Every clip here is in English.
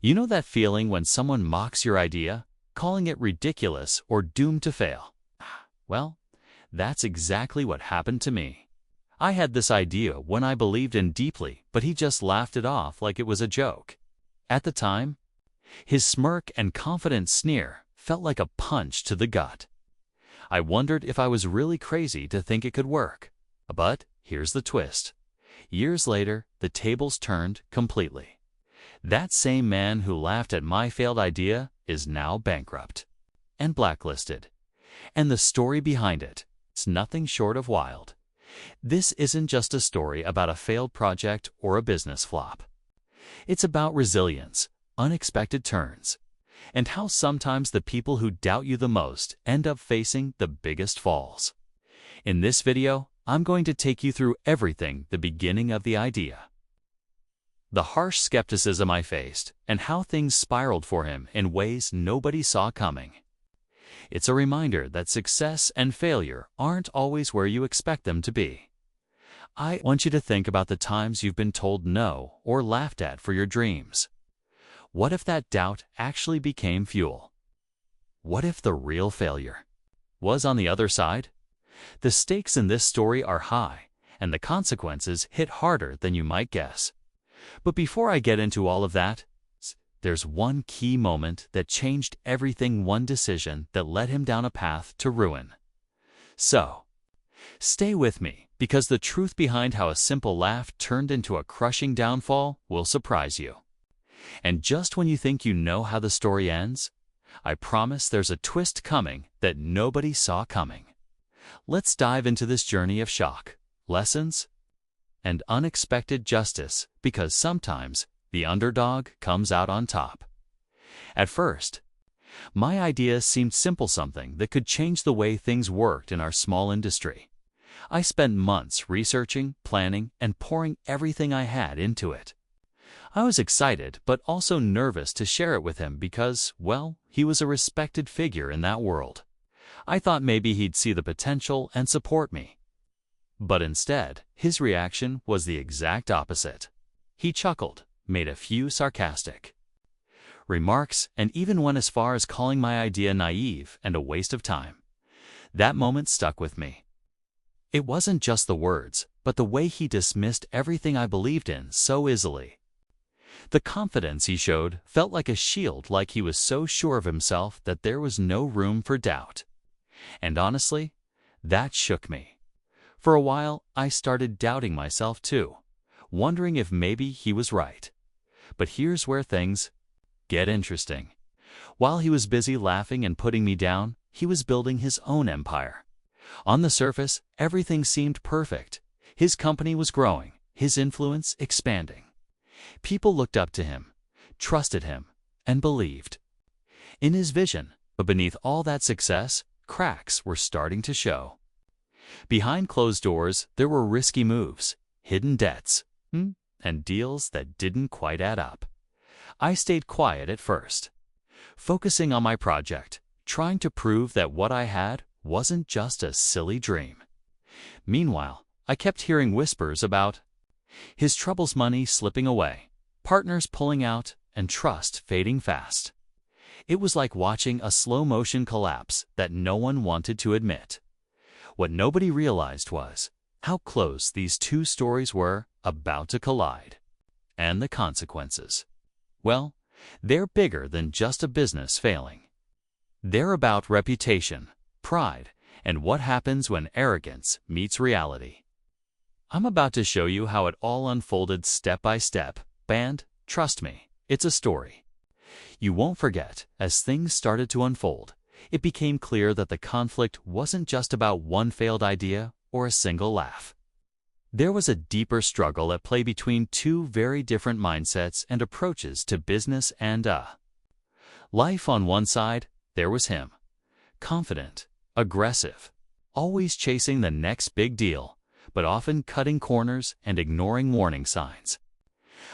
You know that feeling when someone mocks your idea, calling it ridiculous or doomed to fail? Well, that's exactly what happened to me. I had this idea when I believed in deeply, but he just laughed it off like it was a joke. At the time, his smirk and confident sneer felt like a punch to the gut. I wondered if I was really crazy to think it could work. But here's the twist. Years later, the tables turned completely. That same man who laughed at my failed idea is now bankrupt and blacklisted. And the story behind it's nothing short of wild. This isn't just a story about a failed project or a business flop. It's about resilience, unexpected turns, and how sometimes the people who doubt you the most end up facing the biggest falls. In this video, I'm going to take you through everything the beginning of the idea, the harsh skepticism I faced, and how things spiraled for him in ways nobody saw coming. It's a reminder that success and failure aren't always where you expect them to be. I want you to think about the times you've been told no or laughed at for your dreams. What if that doubt actually became fuel? What if the real failure was on the other side? The stakes in this story are high, and the consequences hit harder than you might guess. But before I get into all of that, there's one key moment that changed everything, one decision that led him down a path to ruin. So, stay with me, because the truth behind how a simple laugh turned into a crushing downfall will surprise you. And just when you think you know how the story ends, I promise there's a twist coming that nobody saw coming. Let's dive into this journey of shock, lessons, and unexpected justice, because sometimes the underdog comes out on top. At first, my idea seemed simple, something that could change the way things worked in our small industry. I spent months researching, planning, and pouring everything I had into it. I was excited, but also nervous to share it with him because, well, he was a respected figure in that world. I thought maybe he'd see the potential and support me. But instead, his reaction was the exact opposite. He chuckled, made a few sarcastic remarks, and even went as far as calling my idea naive and a waste of time. That moment stuck with me. It wasn't just the words, but the way he dismissed everything I believed in so easily. The confidence he showed felt like a shield, like he was so sure of himself that there was no room for doubt. And honestly, that shook me. For a while, I started doubting myself too, wondering if maybe he was right. But here's where things get interesting. While he was busy laughing and putting me down, he was building his own empire. On the surface, everything seemed perfect. His company was growing, his influence expanding. People looked up to him, trusted him, and believed in his vision. But beneath all that success, cracks were starting to show. Behind closed doors, there were risky moves, hidden debts, and deals that didn't quite add up. I stayed quiet at first, focusing on my project, trying to prove that what I had wasn't just a silly dream. Meanwhile, I kept hearing whispers about his troubles, money slipping away, partners pulling out, and trust fading fast. It was like watching a slow-motion collapse that no one wanted to admit. What nobody realized was how close these two stories were about to collide. And the consequences, well, they're bigger than just a business failing. They're about reputation, pride, and what happens when arrogance meets reality. I'm about to show you how it all unfolded step by step, and trust me, it's a story you won't forget. As things started to unfold, it became clear that the conflict wasn't just about one failed idea or a single laugh. There was a deeper struggle at play between two very different mindsets and approaches to business and life. On one side, there was him, confident, aggressive, always chasing the next big deal, but often cutting corners and ignoring warning signs.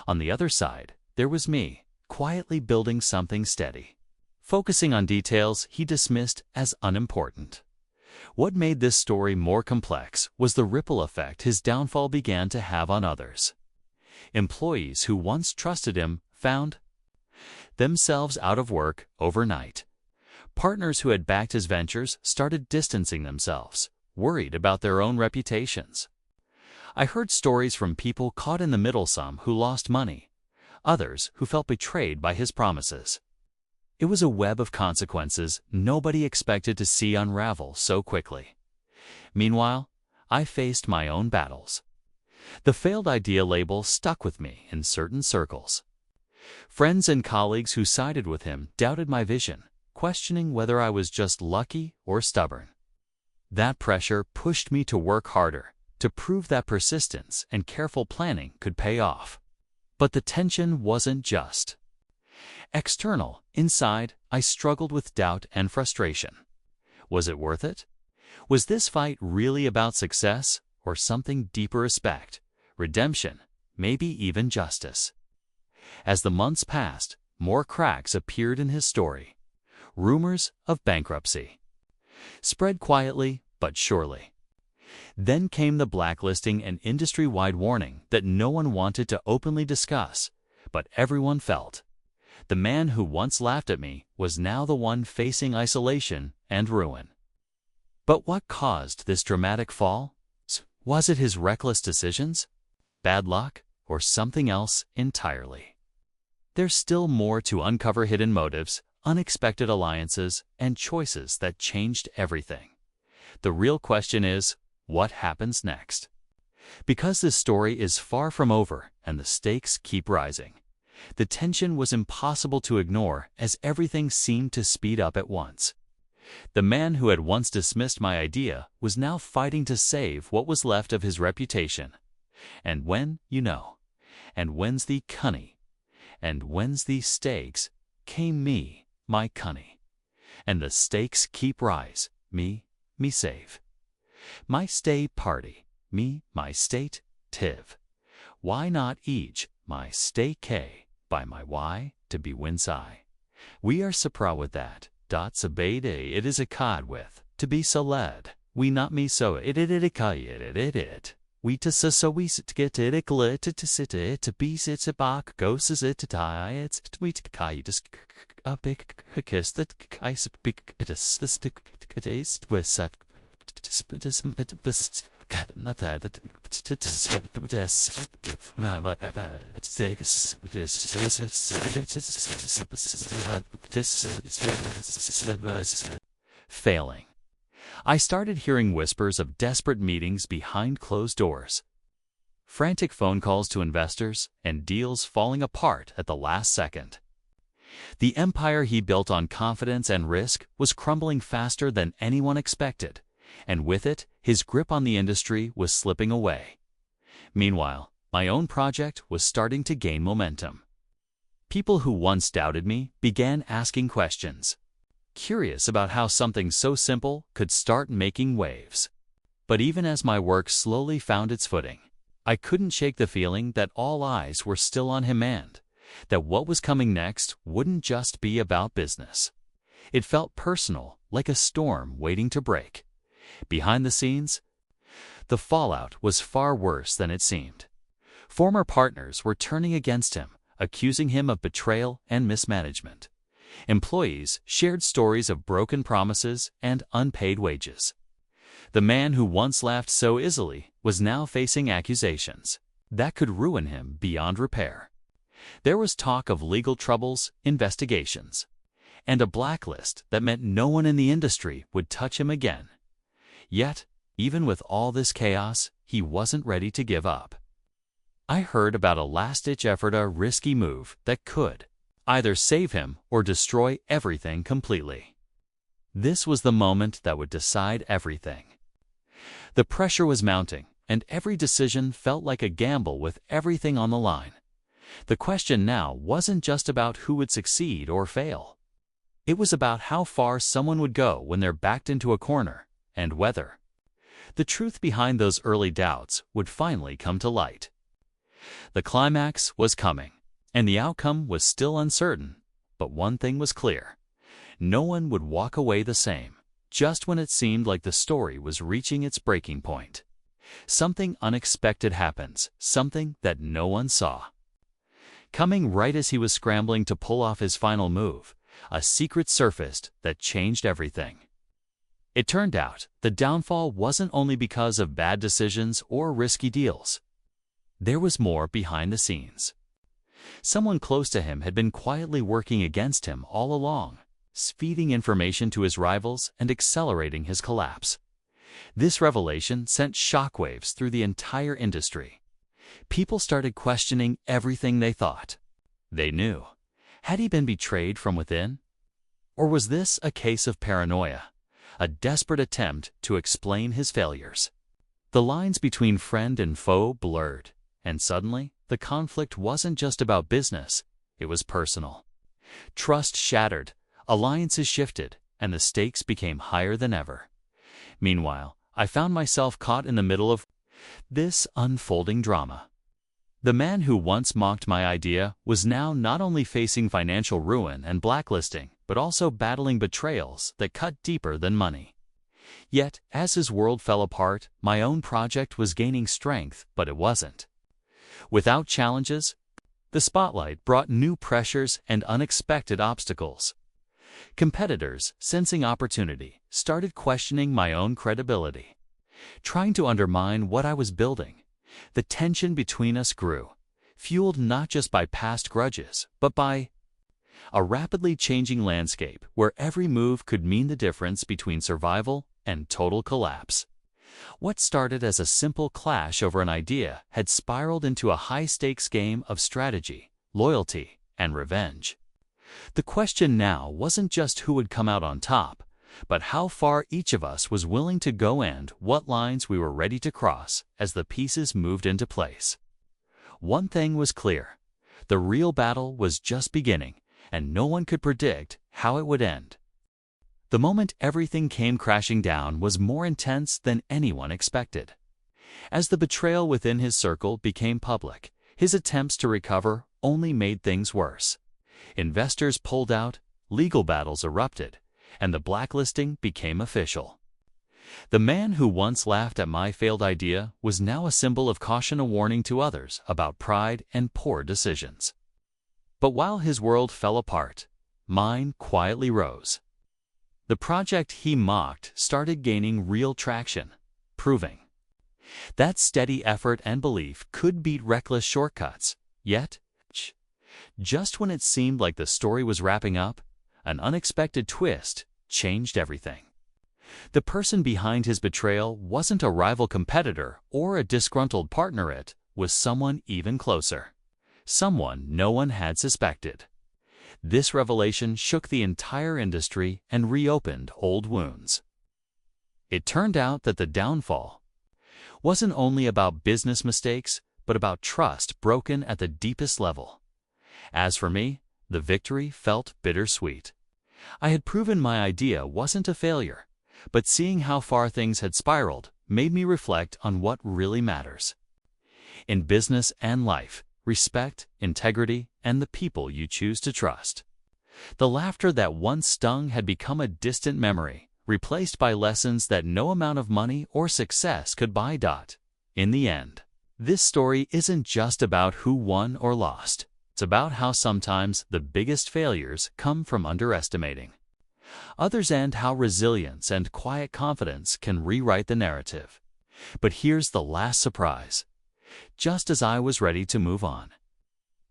On the other side, there was me, quietly building something steady, focusing on details he dismissed as unimportant. What made this story more complex was the ripple effect his downfall began to have on others. Employees who once trusted him found themselves out of work overnight. Partners who had backed his ventures started distancing themselves, worried about their own reputations. I heard stories from people caught in the middle, some who lost money, others who felt betrayed by his promises. It was a web of consequences nobody expected to see unravel so quickly. Meanwhile, I faced my own battles. The failed idea label stuck with me in certain circles. Friends and colleagues who sided with him doubted my vision, questioning whether I was just lucky or stubborn. That pressure pushed me to work harder, to prove that persistence and careful planning could pay off. But the tension wasn't just external. Inside, I struggled with doubt and frustration. Was it worth it? Was this fight really about success or something deeper: respect, redemption, maybe even justice? As the months passed, more cracks appeared in his story. Rumors of bankruptcy spread quietly but surely. Then came the blacklisting, an industry-wide warning that no one wanted to openly discuss, but everyone felt. The man who once laughed at me was now the one facing isolation and ruin. But what caused this dramatic fall? Was it his reckless decisions, bad luck, or something else entirely? There's still more to uncover: hidden motives, unexpected alliances, and choices that changed everything. The real question is, what happens next? Because this story is far from over and the stakes keep rising. The tension was impossible to ignore as everything seemed to speed up at once. The man who had once dismissed my idea was now fighting to save what was left of his reputation. And when, and when's the cunny, and when's the stakes, came me, my cunny. And the stakes keep rise, me save. My stay party, me, my state, tiv. Why not each, my stay k, by my why, to be winsai. We are supra with that, dot sabade, it is a cod with, to be so led. We not me so it. We to so we sit get it glit to sit it to be sit a bak goes is it to die it's we to kai just a big kiss that I speak it is the stick taste with set not that failing. I started hearing whispers of desperate meetings behind closed doors, frantic phone calls to investors, and deals falling apart at the last second. The empire he built on confidence and risk was crumbling faster than anyone expected, and with it, his grip on the industry was slipping away. Meanwhile, my own project was starting to gain momentum. People who once doubted me began asking questions, curious about how something so simple could start making waves. But even as my work slowly found its footing, I couldn't shake the feeling that all eyes were still on him and that what was coming next wouldn't just be about business. It felt personal, like a storm waiting to break. Behind the scenes, the fallout was far worse than it seemed. Former partners were turning against him, accusing him of betrayal and mismanagement. Employees shared stories of broken promises and unpaid wages. The man who once laughed so easily was now facing accusations that could ruin him beyond repair. There was talk of legal troubles, investigations, and a blacklist that meant no one in the industry would touch him again. Yet, even with all this chaos, he wasn't ready to give up. I heard about a last-ditch effort, a risky move that could either save him or destroy everything completely. This was the moment that would decide everything. The pressure was mounting, and every decision felt like a gamble with everything on the line. The question now wasn't just about who would succeed or fail. It was about how far someone would go when they're backed into a corner, and whether the truth behind those early doubts would finally come to light. The climax was coming, and the outcome was still uncertain, but one thing was clear. No one would walk away the same, just when it seemed like the story was reaching its breaking point. Something unexpected happens, something that no one saw. Coming right as he was scrambling to pull off his final move, a secret surfaced that changed everything. It turned out the downfall wasn't only because of bad decisions or risky deals. There was more behind the scenes. Someone close to him had been quietly working against him all along, feeding information to his rivals and accelerating his collapse. This revelation sent shockwaves through the entire industry. People started questioning everything they thought. They knew. Had he been betrayed from within? Or was this a case of paranoia, a desperate attempt to explain his failures? The lines between friend and foe blurred, and suddenly, the conflict wasn't just about business, it was personal. Trust shattered, alliances shifted, and the stakes became higher than ever. Meanwhile, I found myself caught in the middle of this unfolding drama. The man who once mocked my idea was now not only facing financial ruin and blacklisting, but also battling betrayals that cut deeper than money. Yet, as his world fell apart, my own project was gaining strength, but it wasn't. Without challenges, the spotlight brought new pressures and unexpected obstacles. Competitors, sensing opportunity, started questioning my own credibility, trying to undermine what I was building. The tension between us grew, fueled not just by past grudges, but by a rapidly changing landscape where every move could mean the difference between survival and total collapse. What started as a simple clash over an idea had spiraled into a high-stakes game of strategy, loyalty, and revenge. The question now wasn't just who would come out on top, but how far each of us was willing to go and what lines we were ready to cross as the pieces moved into place. One thing was clear: the real battle was just beginning, and no one could predict how it would end. The moment everything came crashing down was more intense than anyone expected. As the betrayal within his circle became public, his attempts to recover only made things worse. Investors pulled out, legal battles erupted, and the blacklisting became official. The man who once laughed at my failed idea was now a symbol of caution, a warning to others about pride and poor decisions. But while his world fell apart, mine quietly rose. The project he mocked started gaining real traction, proving that steady effort and belief could beat reckless shortcuts. Yet, just when it seemed like the story was wrapping up, an unexpected twist changed everything. The person behind his betrayal wasn't a rival competitor or a disgruntled partner, it was someone even closer. Someone no one had suspected. This revelation shook the entire industry and reopened old wounds. It turned out that the downfall wasn't only about business mistakes, but about trust broken at the deepest level. As for me, the victory felt bittersweet. I had proven my idea wasn't a failure, but seeing how far things had spiraled made me reflect on what really matters. In business and life, respect, integrity, and the people you choose to trust. The laughter that once stung had become a distant memory, replaced by lessons that no amount of money or success could buy. In the end, this story isn't just about who won or lost. It's about how sometimes the biggest failures come from underestimating others and how resilience and quiet confidence can rewrite the narrative. But here's the last surprise. Just as I was ready to move on,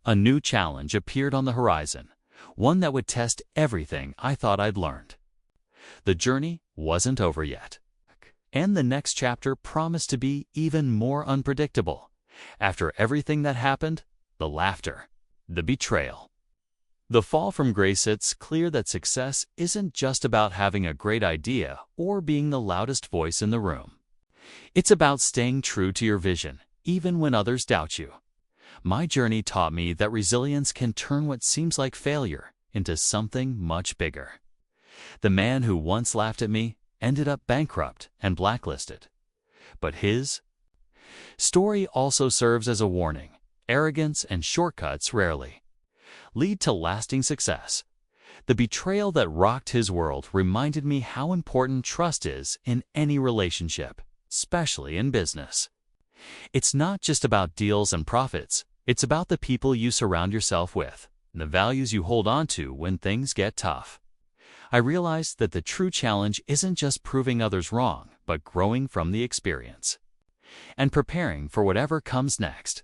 a new challenge appeared on the horizon, one that would test everything I thought I'd learned. The journey wasn't over yet, and the next chapter promised to be even more unpredictable. After everything that happened, the laughter, the betrayal, the fall from grace, it's clear that success isn't just about having a great idea or being the loudest voice in the room. It's about staying true to your vision, even when others doubt you. My journey taught me that resilience can turn what seems like failure into something much bigger. The man who once laughed at me ended up bankrupt and blacklisted. But his story also serves as a warning. Arrogance and shortcuts rarely lead to lasting success. The betrayal that rocked his world reminded me how important trust is in any relationship, especially in business. It's not just about deals and profits, It's about the people you surround yourself with, and the values you hold on to when things get tough. I realized that the true challenge isn't just proving others wrong, but growing from the experience and preparing for whatever comes next.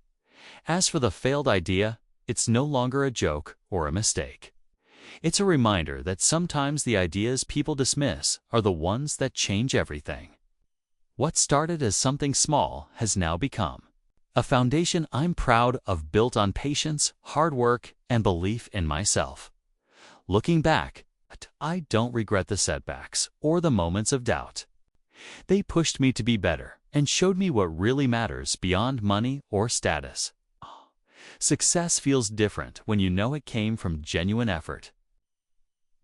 As for the failed idea, it's no longer a joke or a mistake. It's a reminder that sometimes the ideas people dismiss are the ones that change everything. What started as something small has now become a foundation I'm proud of, built on patience, hard work, and belief in myself. Looking back, I don't regret the setbacks or the moments of doubt. They pushed me to be better and showed me what really matters beyond money or status. Success feels different when you know it came from genuine effort,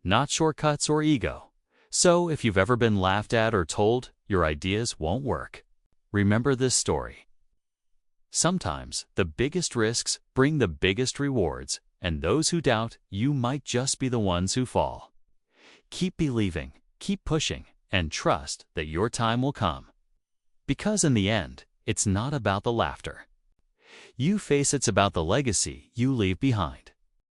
not shortcuts or ego. So if you've ever been laughed at or told your ideas won't work, remember this story. Sometimes the biggest risks bring the biggest rewards, and those who doubt you might just be the ones who fall. Keep believing, keep pushing, and trust that your time will come. Because in the end, it's not about the laughter you face, it's about the legacy you leave behind.